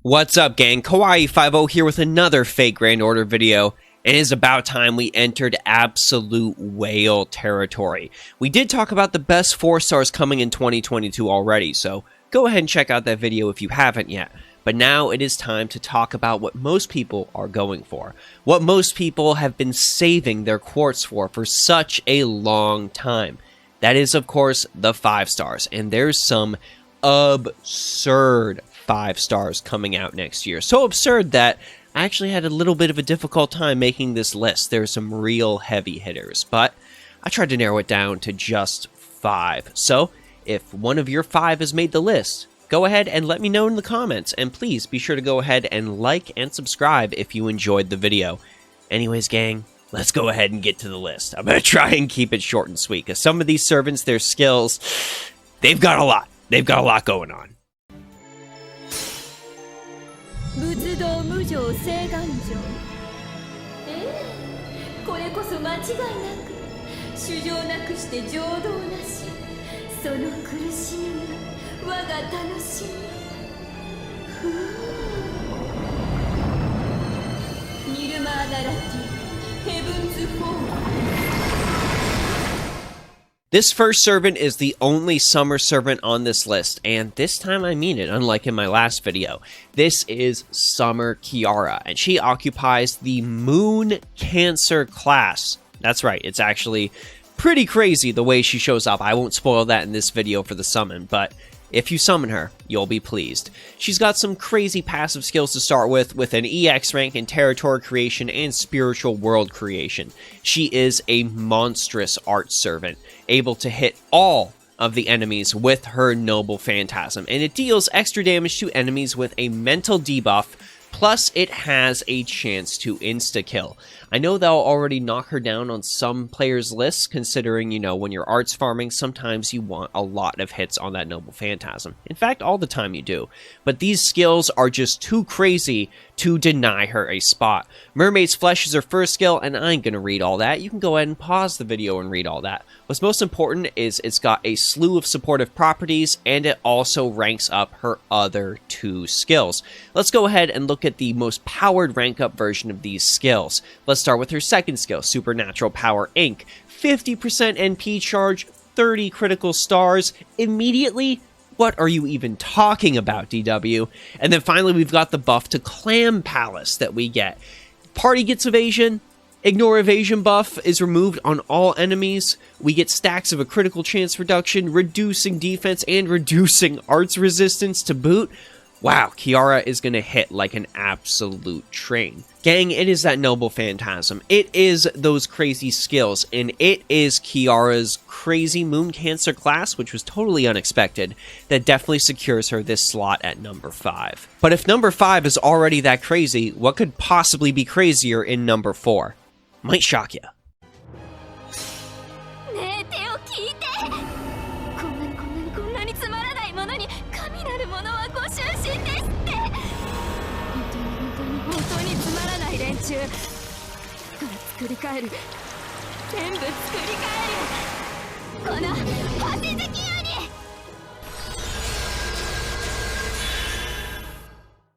What's up, gang? Kawaii50 here with another Fake Grand Order video. It is about time we entered absolute whale territory. We did talk about the best 4 stars coming in 2022 already, so go ahead and check out that video if you haven't yet. But now it is time to talk about what most people are going for. What most people have been saving their quartz for such a long time. That is, of course, the 5 stars. And there's some absurd 5 stars coming out next year. So absurd that I actually had a little bit of a difficult time making this list. There's some real heavy hitters, but I tried to narrow it down to just 5. So if one of your 5 has made the list, go ahead and let me know in the comments, and please be sure to go ahead and like and subscribe if you enjoyed the video. Anyways, gang, let's go ahead and get to the list. I'm going to try and keep it short and sweet, because some of these servants, their skills, they've got a lot. They've got a lot going on. 仏道無常誓願上これこそ間違いなく主情なくして情動なしその苦しみが我が楽しみニルマーナラティヘブンズフォー This first servant is the only summer servant on this list, and this time I mean it, unlike in my last video. This is Summer Kiara, and she occupies the Moon Cancer class. That's right, it's actually pretty crazy the way she shows up. I won't spoil that in this video for the summon, but if you summon her, you'll be pleased. She's got some crazy passive skills to start with an EX rank in territory creation and spiritual world creation. She is a monstrous art servant, able to hit all of the enemies with her noble phantasm, and it deals extra damage to enemies with a mental debuff, plus it has a chance to insta-kill. I know that'll already knock her down on some players' lists, considering, you know, when you're arts farming, sometimes you want a lot of hits on that noble phantasm. In fact, all the time you do. But these skills are just too crazy to deny her a spot. Mermaid's Flesh is her first skill, and I ain't gonna read all that. You can go ahead and pause the video and read all that. What's most important is it's got a slew of supportive properties, and it also ranks up her other 2 skills. Let's go ahead and look at the most powered rank up version of these skills. Let's start with her second skill, Supernatural Power Inc. 50% NP charge, 30 critical stars, immediately. What are you even talking about, DW? And then finally, we've got the buff to Clam Palace that we get. Party gets evasion. Ignore evasion buff is removed on all enemies. We get stacks of a critical chance reduction, reducing defense and reducing arts resistance to boot. Wow, Kiara is going to hit like an absolute train. Gang, it is that noble phantasm. It is those crazy skills, and it is Kiara's crazy Moon Cancer class, which was totally unexpected, that definitely secures her this slot at number 5. But if number 5 is already that crazy, what could possibly be crazier in number 4? Might shock you. 作り変える全部作り変えるこの星月夜に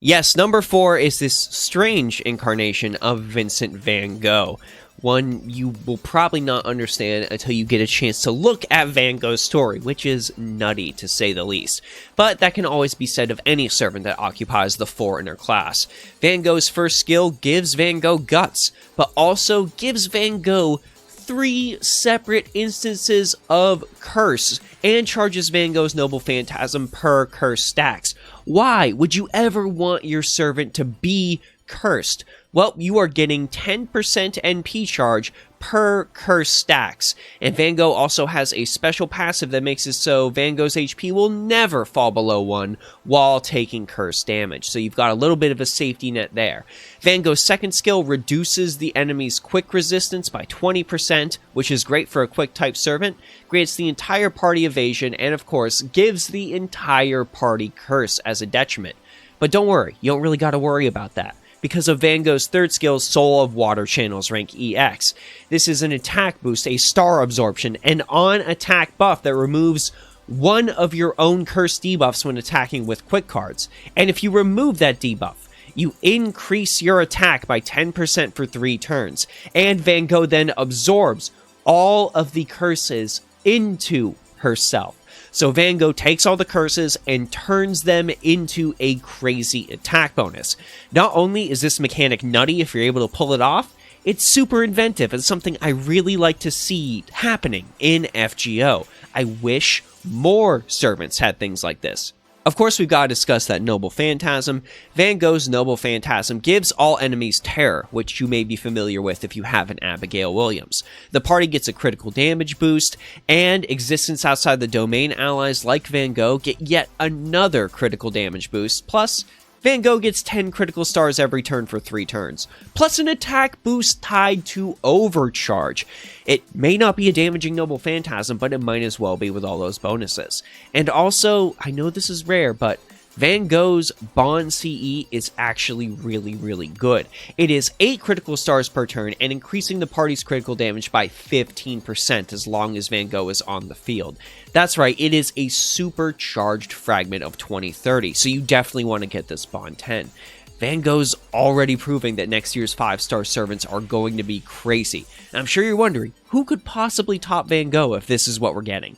Yes, number 4 is this strange incarnation of Vincent van Gogh. One you will probably not understand until you get a chance to look at Van Gogh's story, which is nutty to say the least. But that can always be said of any servant that occupies the 4 in her class. Van Gogh's first skill gives Van Gogh guts, but also gives Van Gogh 3 separate instances of curse, and charges Van Gogh's noble phantasm per curse stacks. Why would you ever want your servant to be cursed? Well, you are getting 10% NP charge per curse stacks. And Van Gogh also has a special passive that makes it so Van Gogh's HP will never fall below 1 while taking curse damage. So you've got a little bit of a safety net there. Van Gogh's second skill reduces the enemy's quick resistance by 20%, which is great for a quick type servant, grants the entire party evasion, and of course gives the entire party curse as a detriment. But don't worry, you don't really got to worry about that, because of Van Gogh's third skill, Soul of Water Channels, rank EX. This is an attack boost, a star absorption, an on-attack buff that removes one of your own curse debuffs when attacking with quick cards, and if you remove that debuff, you increase your attack by 10% for 3 turns, and Van Gogh then absorbs all of the curses into herself. So Van Gogh takes all the curses and turns them into a crazy attack bonus. Not only is this mechanic nutty if you're able to pull it off, it's super inventive and something I really like to see happening in FGO. I wish more servants had things like this. Of course, we've got to discuss that Noble Phantasm. Van Gogh's Noble Phantasm gives all enemies terror, which you may be familiar with if you have an Abigail Williams. The party gets a critical damage boost, and existence outside the domain allies like Van Gogh get yet another critical damage boost, plus Van Gogh gets 10 critical stars every turn for 3 turns, plus an attack boost tied to Overcharge. It may not be a damaging Noble Phantasm, but it might as well be with all those bonuses. And also, I know this is rare, but Van Gogh's Bond CE is actually really good. It is 8 critical stars per turn and increasing the party's critical damage by 15% as long as Van Gogh is on the field. That's right, it is a supercharged fragment of 2030, so you definitely want to get this Bond 10. Van Gogh's already proving that next year's 5-star servants are going to be crazy. And I'm sure you're wondering, who could possibly top Van Gogh if this is what we're getting?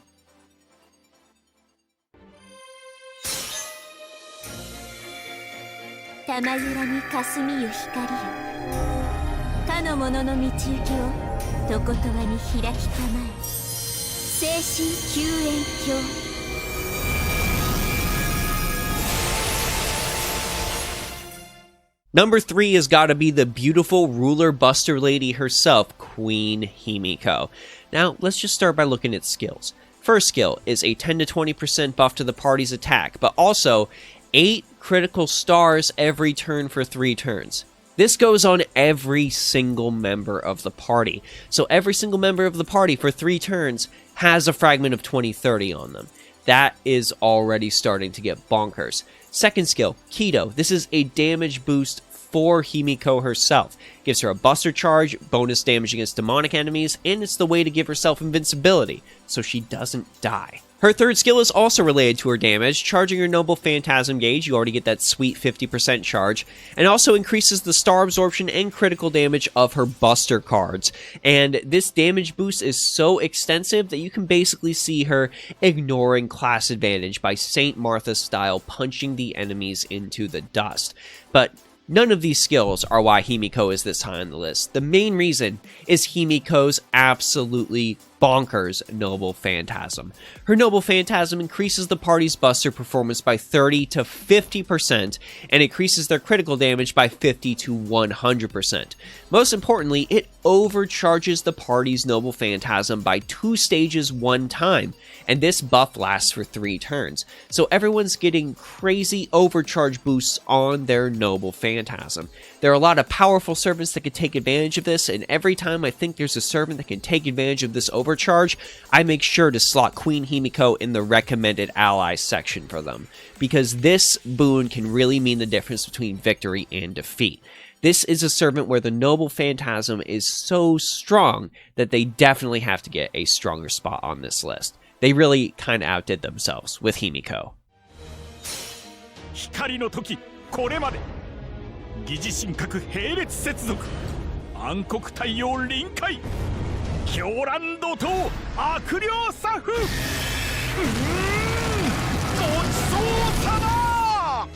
Number 3 has got to be the beautiful ruler buster lady herself, Queen Himiko. Now, let's just start by looking at skills. First skill is a 10 to 20% buff to the party's attack, but also 8 critical stars every turn for 3 turns. This goes on every single member of the party. So every single member of the party for 3 turns has a fragment of 2030 on them. That is already starting to get bonkers. Second skill, Keto. This is a damage boost for Himiko herself. Gives her a buster charge, bonus damage against demonic enemies, and it's the way to give herself invincibility, so she doesn't die. Her third skill is also related to her damage, charging her Noble Phantasm gauge, you already get that sweet 50% charge, and also increases the star absorption and critical damage of her buster cards. And this damage boost is so extensive that you can basically see her ignoring class advantage by St. Martha style punching the enemies into the dust. But none of these skills are why Himiko is this high on the list. The main reason is Himiko's absolutely bonkers Noble Phantasm. Her Noble Phantasm increases the party's buster performance by 30 to 50% and increases their critical damage by 50 to 100%. Most importantly, it overcharges the party's Noble Phantasm by 2 stages 1 time, and this buff lasts for 3 turns. So everyone's getting crazy overcharge boosts on their Noble Phantasm. There are a lot of powerful servants that can take advantage of this, and every time I think there's a servant that can take advantage of this overcharge, I make sure to slot Queen Himiko in the recommended allies section for them, because this boon can really mean the difference between victory and defeat. This is a servant where the Noble Phantasm is so strong that they definitely have to get a stronger spot on this list. They really kind of outdid themselves with Himiko. 光の時これまで疑似神格並列接続暗黒太陽臨界狂乱怒涛悪霊サフごちそうさま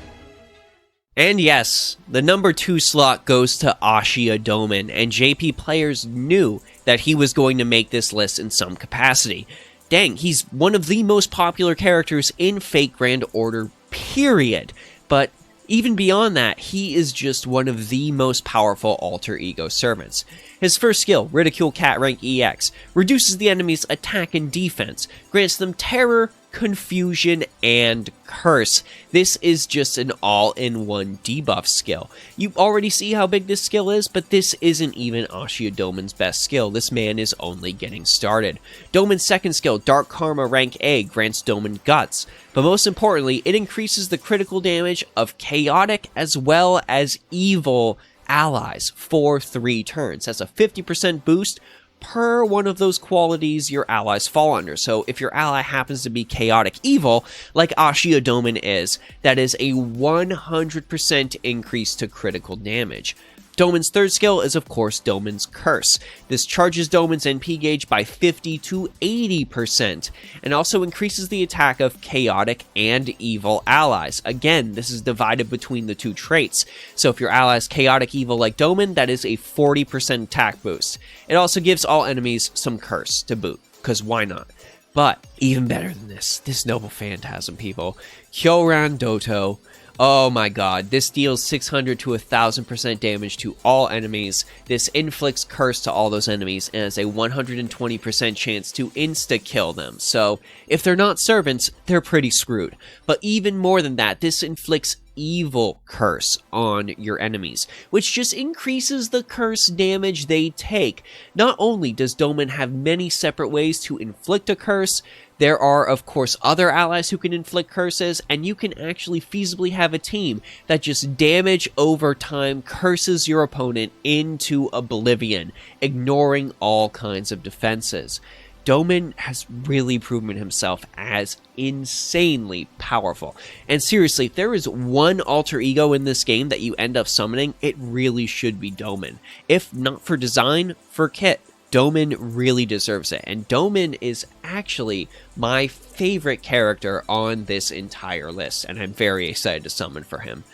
And yes, the number 2 slot goes to Ashiya Doman, and JP players knew that he was going to make this list in some capacity. Dang, he's one of the most popular characters in Fate Grand Order, period. But even beyond that, he is just one of the most powerful alter ego servants. His first skill, Ridicule Cat Rank EX, reduces the enemy's attack and defense, grants them terror, confusion, and curse. This is just an all-in-one debuff skill. You already see how big this skill is, but this isn't even Ashiya Doman's best skill. This man is only getting started. Doman's second skill, Dark Karma Rank A, grants Doman Guts, but most importantly, it increases the critical damage of chaotic as well as evil allies for 3 turns. That's a 50% boost, per one of those qualities your allies fall under. So if your ally happens to be chaotic evil, like Ashiya Doman is, that is a 100% increase to critical damage. Doman's third skill is of course Doman's Curse. This charges Doman's NP gauge by 50 to 80% and also increases the attack of chaotic and evil allies. Again, this is divided between the two traits. So if your ally is chaotic evil like Doman, that is a 40% attack boost. It also gives all enemies some Curse to boot, because why not? But even better than this Noble Phantasm, people. Kyoran Doto. Oh my god, this deals 600 to 1000% damage to all enemies. This inflicts curse to all those enemies and has a 120% chance to insta-kill them. So, if they're not servants, they're pretty screwed. But even more than that, this inflicts evil curse on your enemies, which just increases the curse damage they take. Not only does Doman have many separate ways to inflict a curse, there are, of course, other allies who can inflict curses, and you can actually feasibly have a team that just damage over time curses your opponent into oblivion, ignoring all kinds of defenses. Doman has really proven himself as insanely powerful. And seriously, if there is one alter ego in this game that you end up summoning, it really should be Doman. If not for design, for kit. Doman really deserves it, and Doman is actually my favorite character on this entire list, and I'm very excited to summon for him.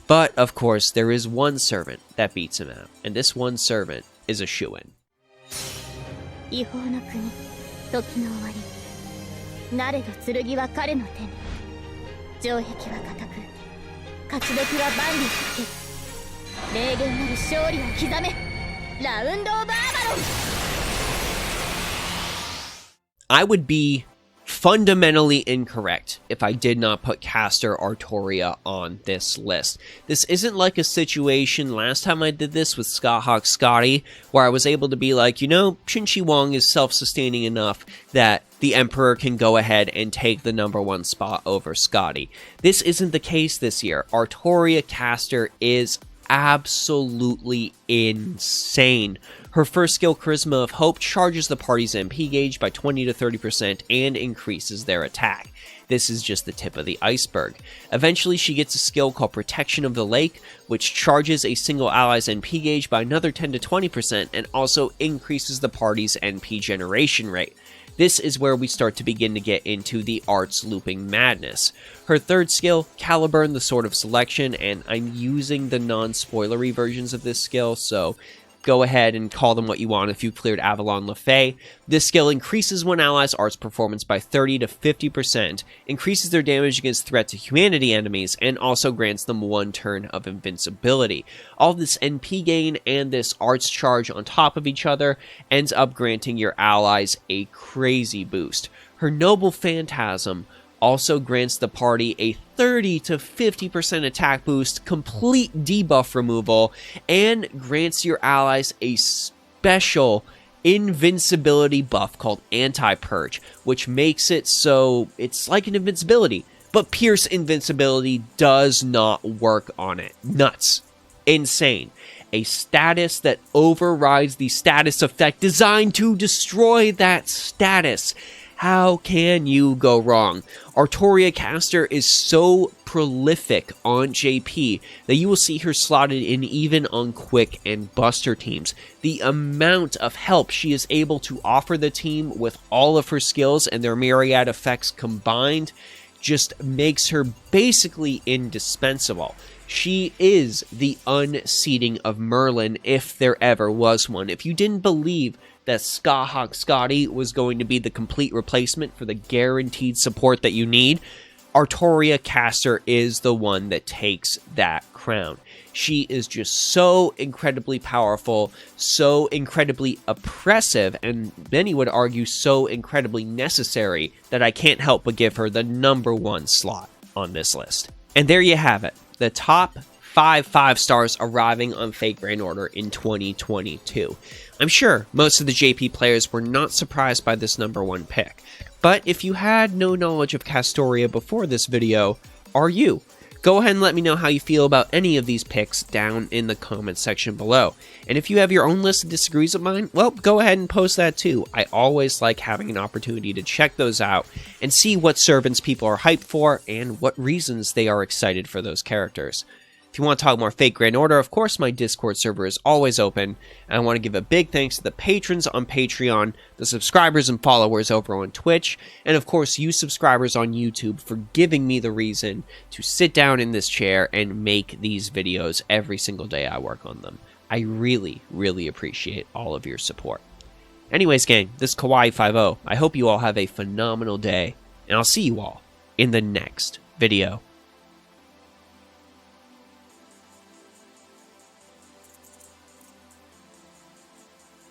But, of course, there is one servant that beats him out, and this one servant is a shoo-in. 違法の国、時の終わり。なれど剣は彼の手に。城壁は固く、勝ち時は万里を受ける。霊言なる勝利を刻め。ラウンド・オブ・アバロン。I would be fundamentally incorrect if I did not put Caster Artoria on this list. This isn't like a situation last time I did this with Skahawk Scotty, where I was able to be like, you know, Qin Wong is self-sustaining enough that the Emperor can go ahead and take the #1 spot over Scotty. This isn't the case this year. Artoria Caster is absolutely insane. Her first skill, Charisma of Hope, charges the party's MP gauge by 20 to 30% and increases their attack. This is just the tip of the iceberg. Eventually, she gets a skill called Protection of the Lake, which charges a single ally's NP gauge by another 10 to 20% and also increases the party's NP generation rate. This is where we start to begin to get into the arts looping madness. Her third skill, Caliburn, the Sword of Selection, and I'm using the non-spoilery versions of this skill, so go ahead and call them what you want if you cleared Avalon Lefay. This skill increases one ally's arts performance by 30 to 50%, increases their damage against threat to humanity enemies, and also grants them 1 turn of invincibility. All this NP gain and this arts charge on top of each other ends up granting your allies a crazy boost. Her Noble Phantasm also grants the party a 30 to 50% attack boost, complete debuff removal, and grants your allies a special invincibility buff called Anti-Purge, which makes it so it's like an invincibility, but Pierce invincibility does not work on it. Nuts. Insane. A status that overrides the status effect designed to destroy that status. How can you go wrong? Artoria Caster is so prolific on JP that you will see her slotted in even on Quick and Buster teams. The amount of help she is able to offer the team with all of her skills and their myriad effects combined just makes her basically indispensable. She is the unseating of Merlin if there ever was one. If you didn't believe that Skahawk Scotty was going to be the complete replacement for the guaranteed support that you need, Artoria Caster is the one that takes that crown. She is just so incredibly powerful, so incredibly oppressive, and many would argue so incredibly necessary that I can't help but give her the #1 slot on this list. And there you have it. The top 5 stars arriving on Fate Grand Order in 2022. I'm sure most of the JP players were not surprised by this #1 pick, but if you had no knowledge of Castoria before this video, are you? Go ahead and let me know how you feel about any of these picks down in the comments section below. And if you have your own list that disagrees with mine, well, go ahead and post that too. I always like having an opportunity to check those out and see what servants people are hyped for and what reasons they are excited for those characters. If you want to talk more Fate Grand Order, of course my Discord server is always open, and I want to give a big thanks to the patrons on Patreon, the subscribers and followers over on Twitch, and of course you subscribers on YouTube for giving me the reason to sit down in this chair and make these videos every single day I work on them. I really, really appreciate all of your support. Anyways, gang, this is Kawaii50. I hope you all have a phenomenal day, and I'll see you all in the next video.